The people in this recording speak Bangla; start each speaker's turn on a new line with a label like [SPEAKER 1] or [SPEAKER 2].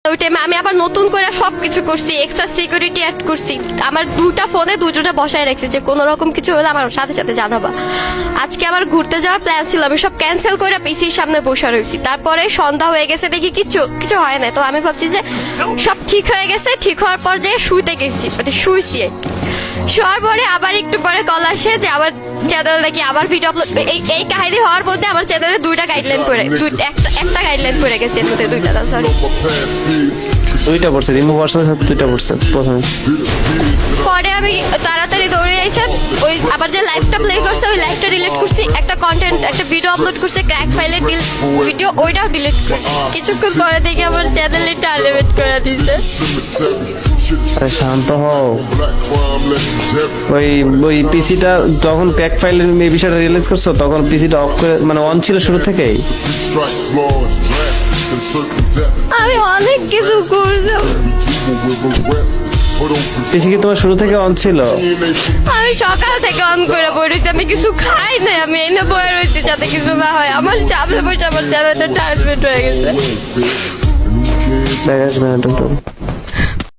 [SPEAKER 1] ওই টাইমে আমি আবার নতুন করে সবকিছু করছি, এক্সট্রা সিকিউরিটি অ্যাড করছি। আমার দুটা ফোনে দুজনে বসায় রাখছি যে কোনো রকম কিছু হলে আমার সাথে সাথে জানাবা। আজকে আবার ঘুরতে যাওয়ার প্ল্যান ছিল, আমি সব ক্যান্সেল করে পিসির সামনে বসে রয়েছি। তারপরে সন্ধ্যা হয়ে গেছে, দেখি কিছু হয় না। তো আমি ভাবছি যে সব ঠিক হয়ে গেছে, ঠিক হওয়ার পর যে শুইতে গেছি, মানে শুইছি। শোয়ার পরে আবার একটু পরে কল আসে যে আবার চ্যানেল নাকি আবার ভিডিও আপলোড। এই কাহিনী হওয়ার মধ্যে আমার চ্যানেলে দুইটা গাইডলাইন পড়ে, একটা গাইডলাইন পড়ে গেছে, এর মধ্যে দুইটা, সরি
[SPEAKER 2] দুইটা পড়ছে, রিমুভ ভার্সনের সাথে দুইটা পড়ছে প্রথমে।
[SPEAKER 1] পরে আমি তাড়াতাড়ি দৌড়ে এসে ওই আবার যে লাইভটা প্লে করছে ওই লাইভটা ডিলিট করছি, একটা কন্টেন্ট একটা ভিডিও আপলোড করছে ক্র্যাক ফাইলে ভিডিও, ওইটাও ডিলিট করছি। কিছুক্ষণ পরে দেখি আমার চ্যানেলে টার্গেট করে দিয়েছে।
[SPEAKER 2] আরে শান্ত হও। ওই পিসিটা যখন ক্র্যাক ফাইলের এই বিষয়টা রিয়েলাইজ করছো তখন পিসিটা অফ করে মানে অন ছিল শুরু থেকেই?
[SPEAKER 1] আমি অনেক কিছু করলাম।
[SPEAKER 2] পিসি কি তোমার শুরু থেকে অন ছিল?
[SPEAKER 1] আমি সকাল থেকে অন করে বই রয়েছি, আমি কিছু খাই নাই, আমি এনে বয়ে রয়েছি যাতে কিছু না হয়। আমার সামনে বসে আমার চ্যানেলটা টার্গেট হয়ে গেছে।
[SPEAKER 2] দেখ